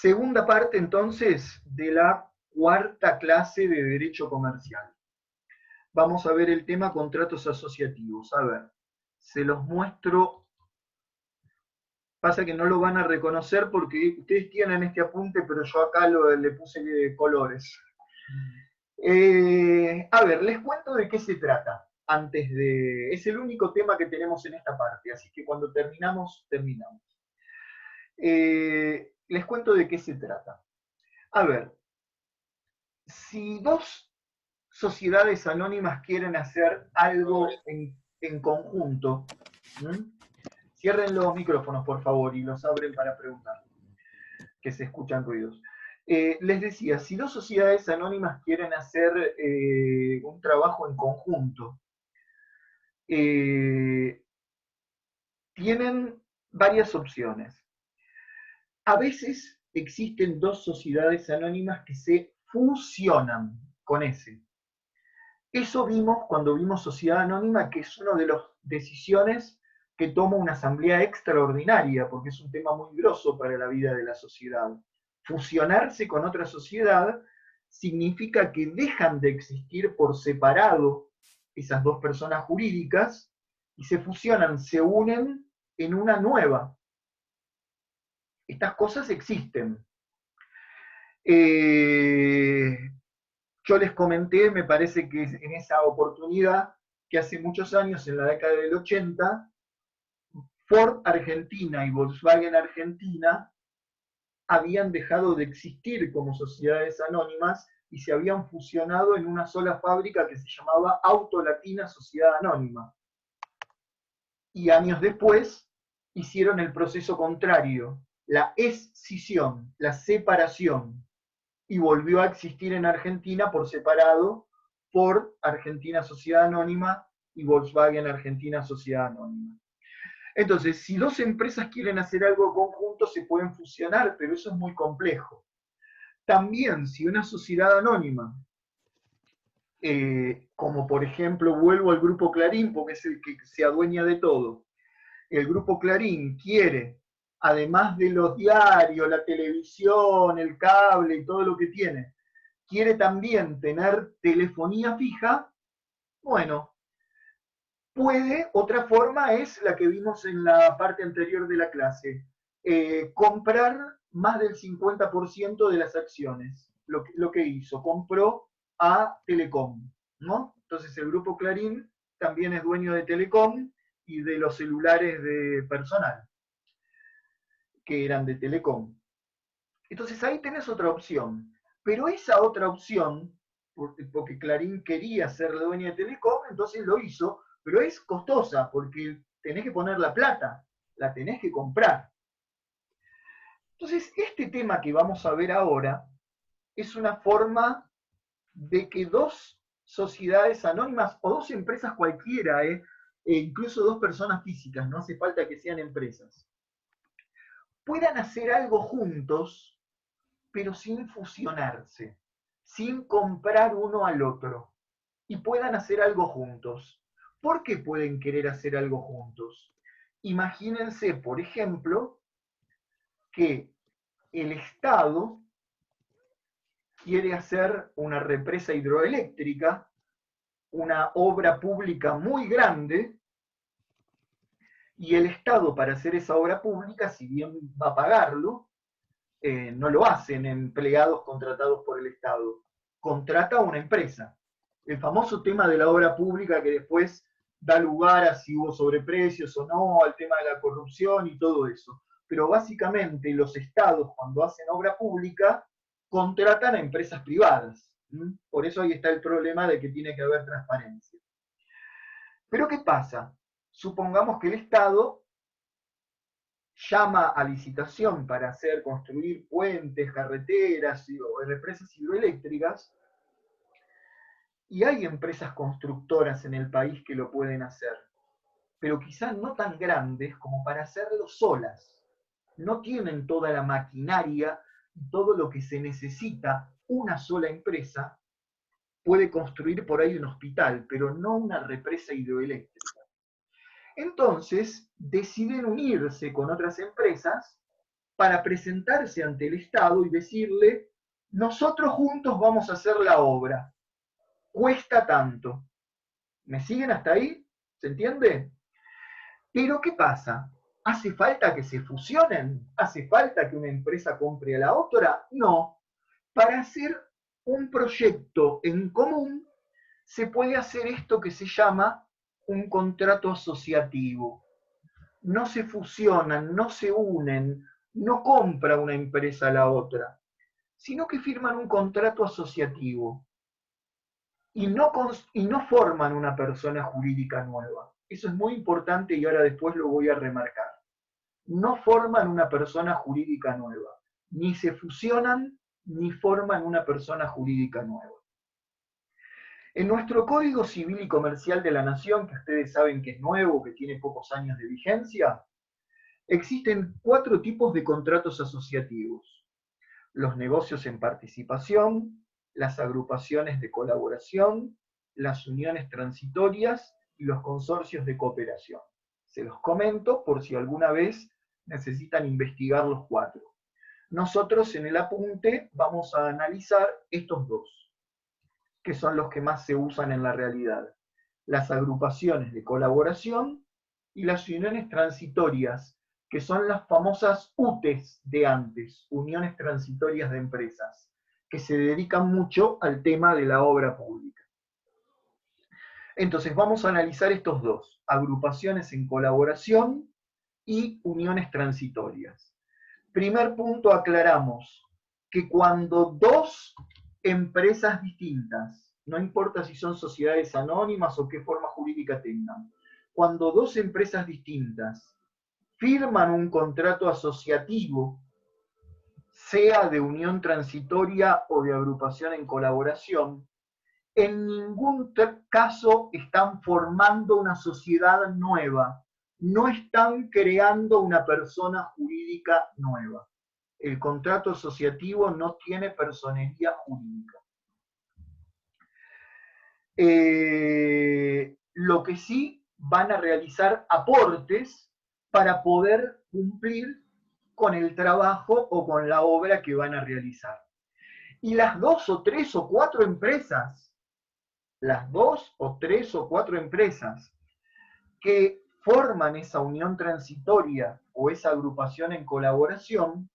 Segunda parte entonces de la cuarta clase de Derecho Comercial. Vamos a ver el tema contratos asociativos. A ver, se los muestro. Pasa que no lo van a reconocer porque ustedes tienen este apunte, pero yo acá le puse colores. A ver, les cuento de qué se trata. Es el único tema que tenemos en esta parte, así que cuando terminamos, terminamos. Les cuento de qué se trata. A ver, si dos sociedades anónimas quieren hacer algo en conjunto, ¿m? Cierren los micrófonos, por favor, y los abren para preguntar, que se escuchan ruidos. Les decía, si dos sociedades anónimas quieren hacer un trabajo en conjunto, tienen varias opciones. A veces existen dos sociedades anónimas que se fusionan con ese. Eso vimos cuando vimos sociedad anónima, que es una de las decisiones que toma una asamblea extraordinaria, porque es un tema muy grosso para la vida de la sociedad. Fusionarse con otra sociedad significa que dejan de existir por separado esas dos personas jurídicas y se fusionan, se unen en una nueva. Estas cosas existen. Yo les comenté, me parece que en esa oportunidad, que hace muchos años, en la década del 80, Ford Argentina y Volkswagen Argentina habían dejado de existir como sociedades anónimas y se habían fusionado en una sola fábrica que se llamaba Auto Latina Sociedad Anónima. Y años después hicieron el proceso contrario, la escisión, la separación, y volvió a existir en Argentina por separado Ford Argentina Sociedad Anónima y Volkswagen Argentina Sociedad Anónima. Entonces, si dos empresas quieren hacer algo conjunto, se pueden fusionar, pero eso es muy complejo. También, si una sociedad anónima, como por ejemplo, vuelvo al Grupo Clarín, porque es el que se adueña de todo, el Grupo Clarín quiere, además de los diarios, la televisión, el cable y todo lo que tiene, quiere también tener telefonía fija, bueno, puede, otra forma es la que vimos en la parte anterior de la clase, comprar más del 50% de las acciones, lo que hizo, compró a Telecom, ¿no? Entonces el Grupo Clarín también es dueño de Telecom y de los celulares de personal, que eran de Telecom. Entonces ahí tenés otra opción, pero esa otra opción, porque Clarín quería ser la dueña de Telecom, entonces lo hizo, pero es costosa, porque tenés que poner la plata, la tenés que comprar. Entonces, este tema que vamos a ver ahora es una forma de que dos sociedades anónimas o dos empresas cualquiera, e incluso dos personas físicas, no hace falta que sean empresas, puedan hacer algo juntos, pero sin fusionarse, sin comprar uno al otro, y puedan hacer algo juntos. ¿Por qué pueden querer hacer algo juntos? Imagínense, por ejemplo, que el Estado quiere hacer una represa hidroeléctrica, una obra pública muy grande, y el Estado, para hacer esa obra pública, si bien va a pagarlo, no lo hacen empleados contratados por el Estado, contrata a una empresa. El famoso tema de la obra pública que después da lugar a si hubo sobreprecios o no, al tema de la corrupción y todo eso. Pero básicamente los estados, cuando hacen obra pública, contratan a empresas privadas. Por eso ahí está el problema de que tiene que haber transparencia. Pero ¿qué pasa? Supongamos que el Estado llama a licitación para hacer construir puentes, carreteras o represas hidroeléctricas, y hay empresas constructoras en el país que lo pueden hacer, pero quizás no tan grandes como para hacerlo solas. No tienen toda la maquinaria y todo lo que se necesita. Una sola empresa puede construir por ahí un hospital, pero no una represa hidroeléctrica. Entonces deciden unirse con otras empresas para presentarse ante el Estado y decirle, nosotros juntos vamos a hacer la obra, cuesta tanto. ¿Me siguen hasta ahí? ¿Se entiende? Pero ¿qué pasa? ¿Hace falta que se fusionen? ¿Hace falta que una empresa compre a la otra? No. Para hacer un proyecto en común se puede hacer esto que se llama un contrato asociativo. No se fusionan, no se unen, no compra una empresa a la otra, sino que firman un contrato asociativo y no forman una persona jurídica nueva. Eso es muy importante y ahora después lo voy a remarcar. No forman una persona jurídica nueva, ni se fusionan ni forman una persona jurídica nueva. En nuestro Código Civil y Comercial de la Nación, que ustedes saben que es nuevo, que tiene pocos años de vigencia, existen 4 tipos de contratos asociativos: los negocios en participación, las agrupaciones de colaboración, las uniones transitorias y los consorcios de cooperación. Se los comento por si alguna vez necesitan investigar los 4. Nosotros en el apunte vamos a analizar estos 2, que son los que más se usan en la realidad: las agrupaciones de colaboración y las uniones transitorias, que son las famosas UTEs de antes, uniones transitorias de empresas, que se dedican mucho al tema de la obra pública. Entonces vamos a analizar estos 2, agrupaciones en colaboración y uniones transitorias. Primer punto, aclaramos que cuando 2 empresas distintas, no importa si son sociedades anónimas o qué forma jurídica tengan, cuando 2 empresas distintas firman un contrato asociativo, sea de unión transitoria o de agrupación en colaboración, en ningún caso están formando una sociedad nueva, no están creando una persona jurídica nueva. El contrato asociativo no tiene personería jurídica. Lo que sí van a realizar aportes para poder cumplir con el trabajo o con la obra que van a realizar. Y las 2 o 3 o 4 empresas, las 2 o 3 o 4 empresas que forman esa unión transitoria o esa agrupación en colaboración,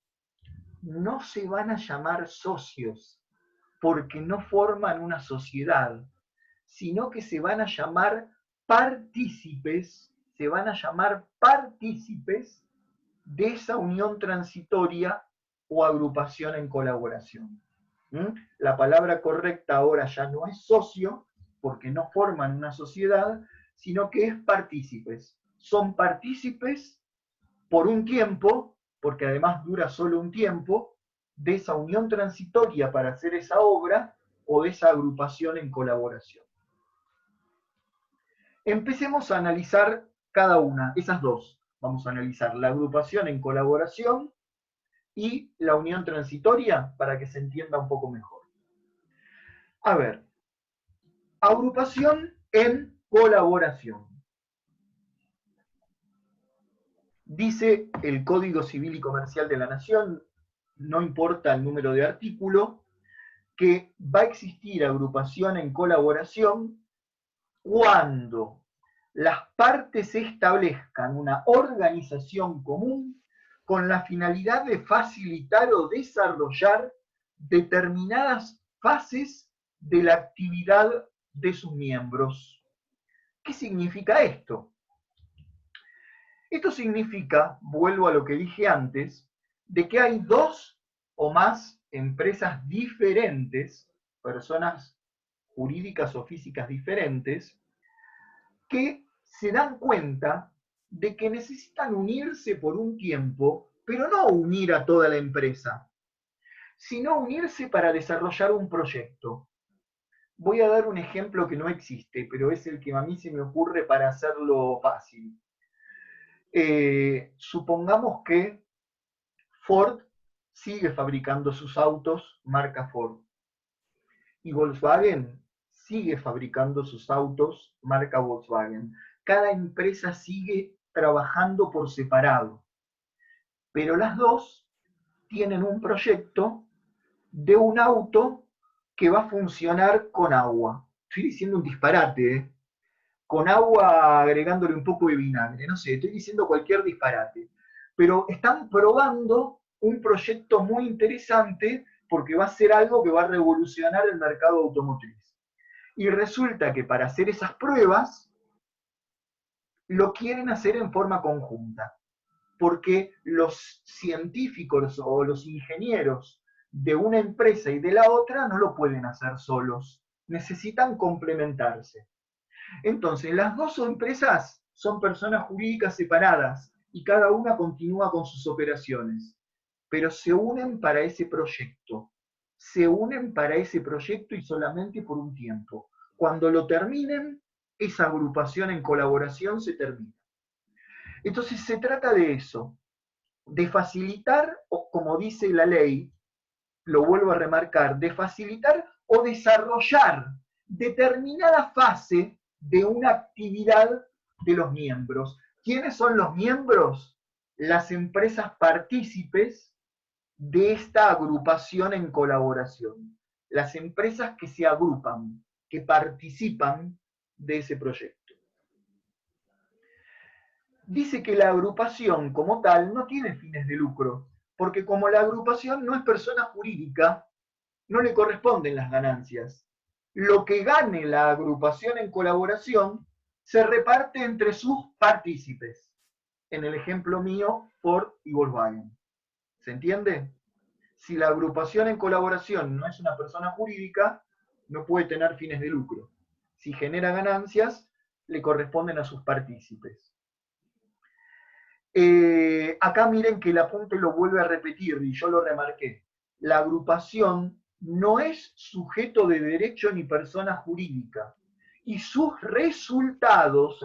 no se van a llamar socios, porque no forman una sociedad, sino que se van a llamar partícipes, de esa unión transitoria o agrupación en colaboración. La palabra correcta ahora ya no es socio, porque no forman una sociedad, sino que es partícipes. Son partícipes por un tiempo, porque además dura solo un tiempo, de esa unión transitoria para hacer esa obra o de esa agrupación en colaboración. Empecemos a analizar cada una, esas 2. Vamos a analizar la agrupación en colaboración y la unión transitoria para que se entienda un poco mejor. A ver, agrupación en colaboración. Dice el Código Civil y Comercial de la Nación, no importa el número de artículo, que va a existir agrupación en colaboración cuando las partes establezcan una organización común con la finalidad de facilitar o desarrollar determinadas fases de la actividad de sus miembros. ¿Qué significa esto? Esto significa, vuelvo a lo que dije antes, de que hay 2 o más empresas diferentes, personas jurídicas o físicas diferentes, que se dan cuenta de que necesitan unirse por un tiempo, pero no unir a toda la empresa, sino unirse para desarrollar un proyecto. Voy a dar un ejemplo que no existe, pero es el que a mí se me ocurre para hacerlo fácil. Supongamos que Ford sigue fabricando sus autos marca Ford y Volkswagen sigue fabricando sus autos marca Volkswagen. Cada empresa sigue trabajando por separado, pero las 2 tienen un proyecto de un auto que va a funcionar con agua. Estoy diciendo un disparate, ¿eh? Con agua agregándole un poco de vinagre, no sé, estoy diciendo cualquier disparate. Pero están probando un proyecto muy interesante porque va a ser algo que va a revolucionar el mercado automotriz. Y resulta que para hacer esas pruebas lo quieren hacer en forma conjunta, porque los científicos o los ingenieros de una empresa y de la otra no lo pueden hacer solos, necesitan complementarse. Entonces, las dos empresas son personas jurídicas separadas y cada una continúa con sus operaciones, pero se unen para ese proyecto. Se unen para ese proyecto y solamente por un tiempo. Cuando lo terminen, esa agrupación en colaboración se termina. Entonces se trata de eso, de facilitar, o como dice la ley, lo vuelvo a remarcar, de facilitar o desarrollar determinada fase de una actividad de los miembros. ¿Quiénes son los miembros? Las empresas partícipes de esta agrupación en colaboración. Las empresas que se agrupan, que participan de ese proyecto. Dice que la agrupación como tal no tiene fines de lucro, porque como la agrupación no es persona jurídica, no le corresponden las ganancias. Lo que gane la agrupación en colaboración se reparte entre sus partícipes. En el ejemplo mío, Ford y Volkswagen. ¿Se entiende? Si la agrupación en colaboración no es una persona jurídica, no puede tener fines de lucro. Si genera ganancias, le corresponden a sus partícipes. Acá miren que el apunte lo vuelve a repetir y yo lo remarqué. La agrupación no es sujeto de derecho ni persona jurídica y sus resultados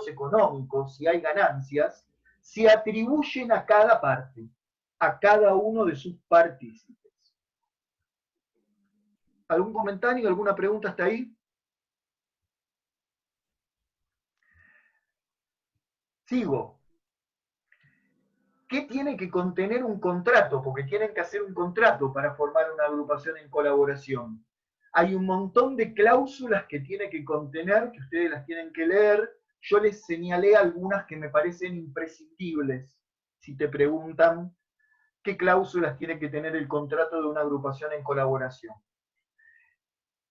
económicos, si hay ganancias, se atribuyen a cada parte, a cada uno de sus partícipes. ¿Algún comentario, alguna pregunta hasta ahí? Sigo. ¿Qué tiene que contener un contrato? Porque tienen que hacer un contrato para formar una agrupación en colaboración. Hay un montón de cláusulas que tiene que contener, que ustedes las tienen que leer. Yo les señalé algunas que me parecen imprescindibles. Si te preguntan qué cláusulas tiene que tener el contrato de una agrupación en colaboración.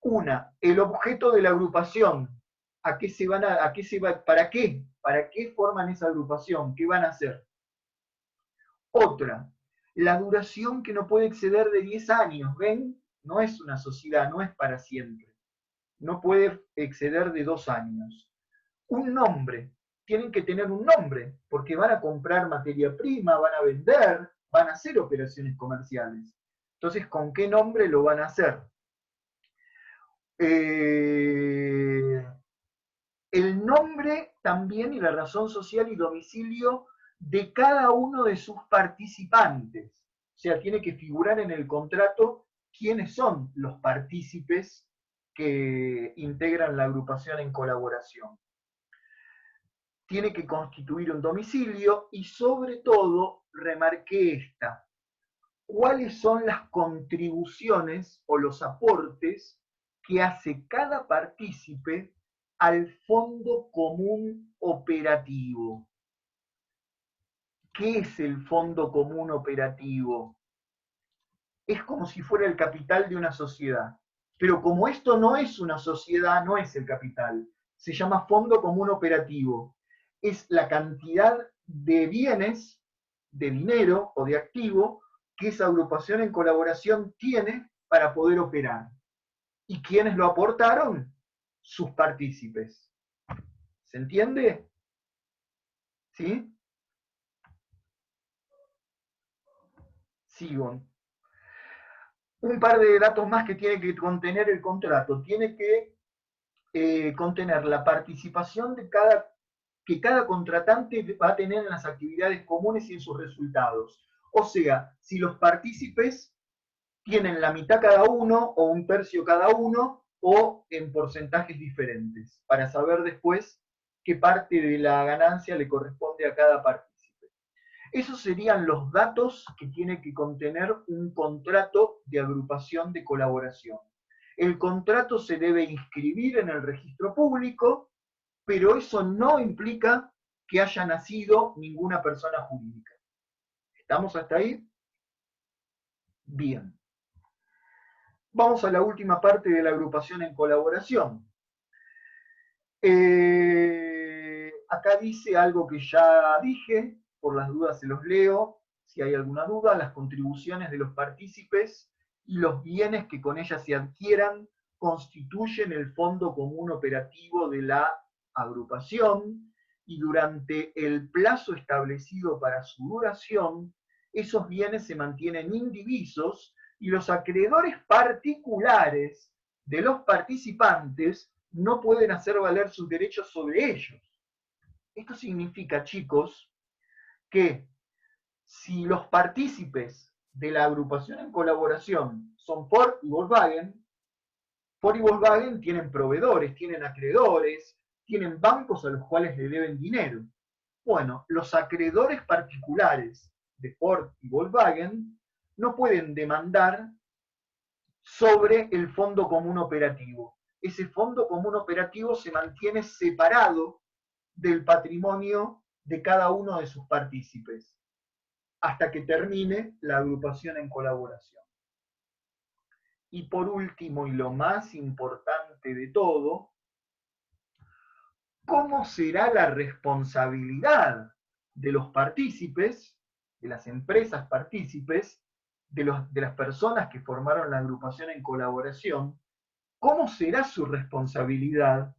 Una, el objeto de la agrupación. ¿A qué se van a qué se va, para qué? ¿Para qué forman esa agrupación? ¿Qué van a hacer? Otra, la duración que no puede exceder de 10 años, ¿ven? No es una sociedad, no es para siempre. No puede exceder de 2 años. Un nombre, tienen que tener un nombre, porque van a comprar materia prima, van a vender, van a hacer operaciones comerciales. Entonces, ¿con qué nombre lo van a hacer? El nombre también y la razón social y domicilio de cada uno de sus participantes. O sea, tiene que figurar en el contrato quiénes son los partícipes que integran la agrupación en colaboración. Tiene que constituir un domicilio y sobre todo, remarqué esta, cuáles son las contribuciones o los aportes que hace cada partícipe al Fondo Común Operativo. ¿Qué es el Fondo Común Operativo? Es como si fuera el capital de una sociedad. Pero como esto no es una sociedad, no es el capital. Se llama Fondo Común Operativo. Es la cantidad de bienes, de dinero o de activo que esa agrupación en colaboración tiene para poder operar. ¿Y quiénes lo aportaron? Sus partícipes. ¿Se entiende? ¿Sí? Sigo. Un par de datos más que tiene que contener el contrato. Tiene que contener la participación de que cada contratante va a tener en las actividades comunes y en sus resultados. O sea, si los partícipes tienen la mitad cada uno o un tercio cada uno o en porcentajes diferentes, para saber después qué parte de la ganancia le corresponde a cada partícipe. Esos serían los datos que tiene que contener un contrato de agrupación de colaboración. El contrato se debe inscribir en el registro público, pero eso no implica que haya nacido ninguna persona jurídica. ¿Estamos hasta ahí? Bien. Vamos a la última parte de la agrupación en colaboración. Acá dice algo que ya dije, por las dudas se los leo, si hay alguna duda: las contribuciones de los partícipes y los bienes que con ellas se adquieran constituyen el fondo común operativo de la agrupación, y durante el plazo establecido para su duración, esos bienes se mantienen indivisos y los acreedores particulares de los participantes no pueden hacer valer sus derechos sobre ellos. Esto significa, chicos, que si los partícipes de la agrupación en colaboración son Ford y Volkswagen tienen proveedores, tienen acreedores, tienen bancos a los cuales le deben dinero. Bueno, los acreedores particulares de Ford y Volkswagen no pueden demandar sobre el fondo común operativo. Ese fondo común operativo se mantiene separado del patrimonio de cada uno de sus partícipes hasta que termine la agrupación en colaboración. Y por último, y lo más importante de todo, ¿cómo será la responsabilidad de los partícipes, de las empresas partícipes, de las personas que formaron la agrupación en colaboración? ¿Cómo será su responsabilidad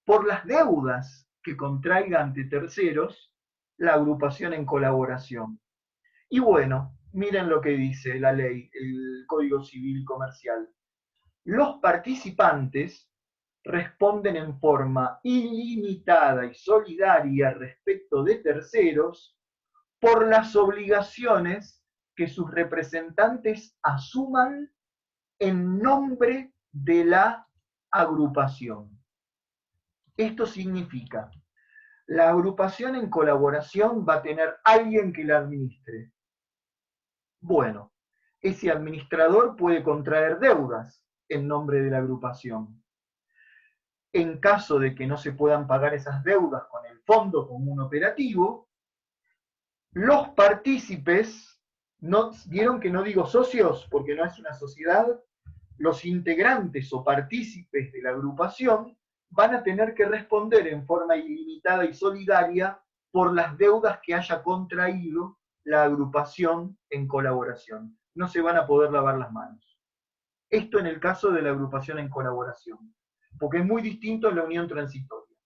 por las deudas que contraiga ante terceros la agrupación en colaboración? Y bueno, miren lo que dice la ley, el Código Civil Comercial. Los participantes responden en forma ilimitada y solidaria respecto de terceros por las obligaciones que sus representantes asuman en nombre de la agrupación. Esto significa, la agrupación en colaboración va a tener alguien que la administre. Bueno, ese administrador puede contraer deudas en nombre de la agrupación. En caso de que no se puedan pagar esas deudas con el fondo común operativo, los partícipes, vieron que no digo socios porque no es una sociedad, los integrantes o partícipes de la agrupación van a tener que responder en forma ilimitada y solidaria por las deudas que haya contraído la agrupación en colaboración. No se van a poder lavar las manos. Esto en el caso de la agrupación en colaboración, porque es muy distinto en la unión transitoria.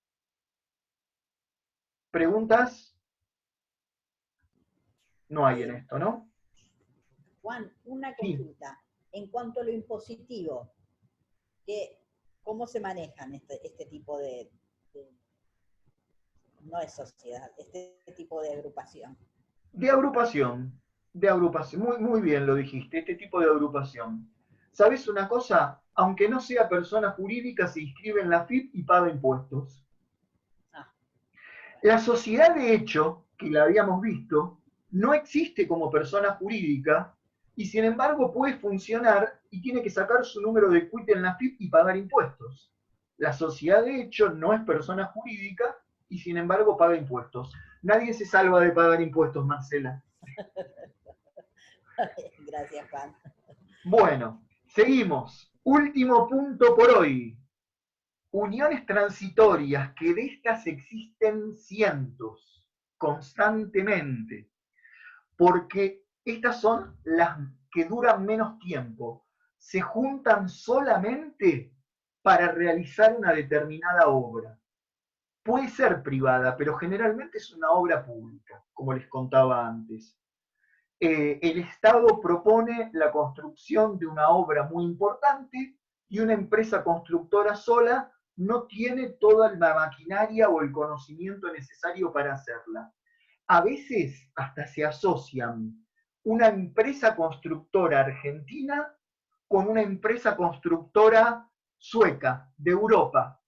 ¿Preguntas? No hay en esto, ¿no? Juan, una consulta. Sí. En cuanto a lo impositivo, ¿cómo se manejan este tipo no es sociedad, este tipo de agrupación? De agrupación. Muy, muy bien lo dijiste, este tipo de agrupación. ¿Sabes una cosa? Aunque no sea persona jurídica, se inscribe en la FIP y paga impuestos. La sociedad de hecho, que la habíamos visto, no existe como persona jurídica y sin embargo puede funcionar y tiene que sacar su número de quit en la FIP y pagar impuestos. La sociedad de hecho no es persona jurídica y sin embargo paga impuestos. Nadie se salva de pagar impuestos, Marcela. Gracias, Juan. Bueno, seguimos. Último punto por hoy. Uniones transitorias, que de estas existen cientos, constantemente, porque estas son las que duran menos tiempo. Se juntan solamente para realizar una determinada obra. Puede ser privada, pero generalmente es una obra pública, como les contaba antes. El Estado propone la construcción de una obra muy importante y una empresa constructora sola no tiene toda la maquinaria o el conocimiento necesario para hacerla. A veces hasta se asocian una empresa constructora argentina con una empresa constructora sueca, de Europa.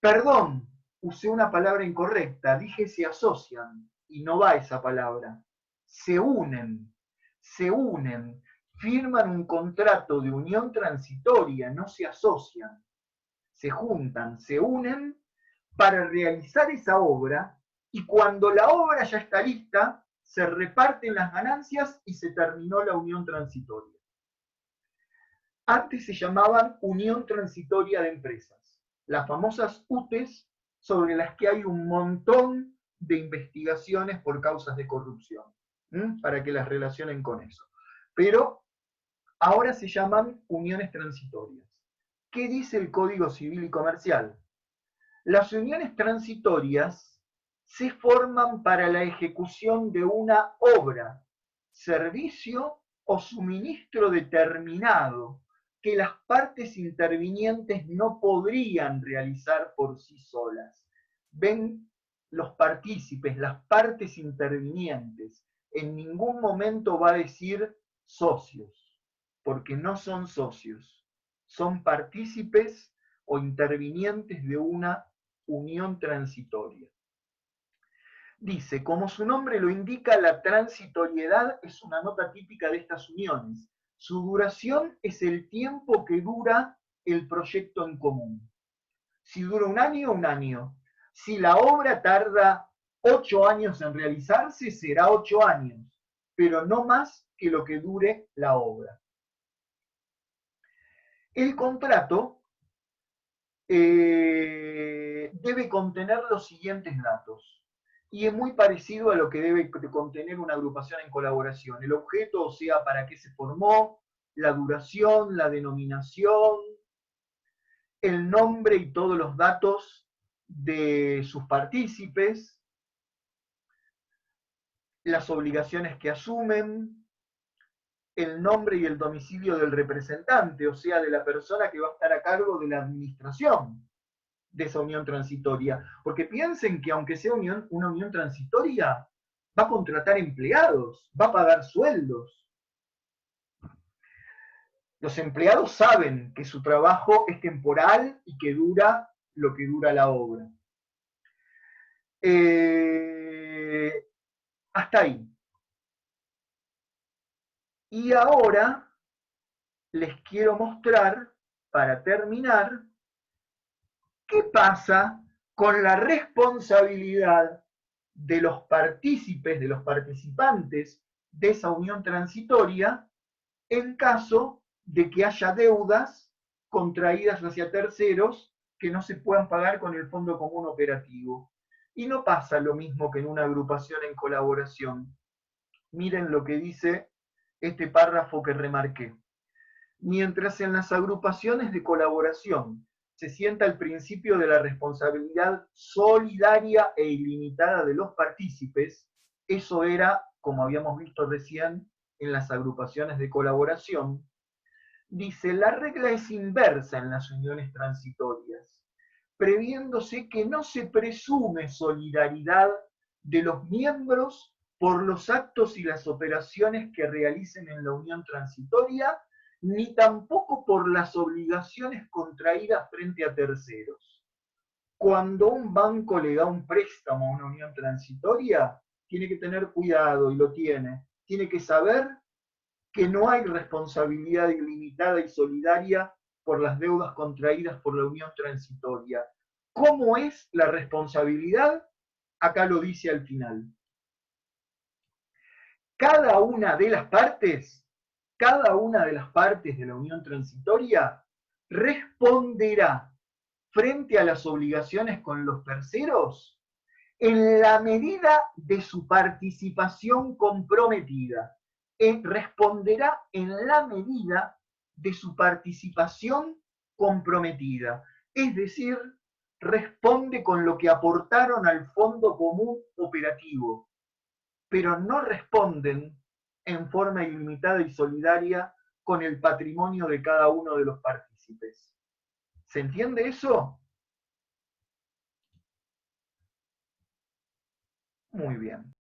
Perdón, usé una palabra incorrecta, dije se asocian. y no va esa palabra. Se unen, firman un contrato de unión transitoria, no se asocian, se juntan, se unen para realizar esa obra, y cuando la obra ya está lista, se reparten las ganancias y se terminó la unión transitoria. Antes se llamaban Unión Transitoria de Empresas, las famosas UTES, sobre las que hay un montón de investigaciones por causas de corrupción, para que las relacionen con eso. Pero ahora se llaman uniones transitorias. ¿Qué dice el Código Civil y Comercial? Las uniones transitorias se forman para la ejecución de una obra, servicio o suministro determinado que las partes intervinientes no podrían realizar por sí solas. Ven, los partícipes, las partes intervinientes, en ningún momento va a decir socios, porque no son socios, son partícipes o intervinientes de una unión transitoria. Dice, como su nombre lo indica, la transitoriedad es una nota típica de estas uniones. Su duración es el tiempo que dura el proyecto en común. Si dura un año, un año. Si la obra tarda 8 años en realizarse, será 8 años, pero no más que lo que dure la obra. El contrato debe contener los siguientes datos. Y es muy parecido a lo que debe contener una agrupación en colaboración. El objeto, o sea, para qué se formó, la duración, la denominación, el nombre y todos los datos de sus partícipes, las obligaciones que asumen, el nombre y el domicilio del representante, o sea, de la persona que va a estar a cargo de la administración de esa unión transitoria. Porque piensen que aunque sea una unión transitoria, va a contratar empleados, va a pagar sueldos. Los empleados saben que su trabajo es temporal y que dura lo que dura la obra. Hasta ahí. Y ahora les quiero mostrar, para terminar, qué pasa con la responsabilidad de los partícipes, de los participantes de esa unión transitoria, en caso de que haya deudas contraídas hacia terceros que no se puedan pagar con el Fondo Común Operativo. Y no pasa lo mismo que en una agrupación en colaboración. Miren lo que dice este párrafo que remarqué. Mientras en las agrupaciones de colaboración se sienta el principio de la responsabilidad solidaria e ilimitada de los partícipes, eso era, como habíamos visto recién, en las agrupaciones de colaboración, dice, la regla es inversa en las uniones transitorias, previéndose que no se presume solidaridad de los miembros por los actos y las operaciones que realicen en la unión transitoria, ni tampoco por las obligaciones contraídas frente a terceros. Cuando un banco le da un préstamo a una unión transitoria, tiene que tener cuidado, y lo tiene. Tiene que saber que no hay responsabilidad ilimitada y solidaria por las deudas contraídas por la unión transitoria. ¿Cómo es la responsabilidad? Acá lo dice al final. Cada una de las partes de la unión transitoria responderá frente a las obligaciones con los terceros en la medida de su participación comprometida. Responderá en la medida de su participación comprometida. Es decir, responde con lo que aportaron al Fondo Común Operativo, pero no responden en forma ilimitada y solidaria con el patrimonio de cada uno de los partícipes. ¿Se entiende eso? Muy bien.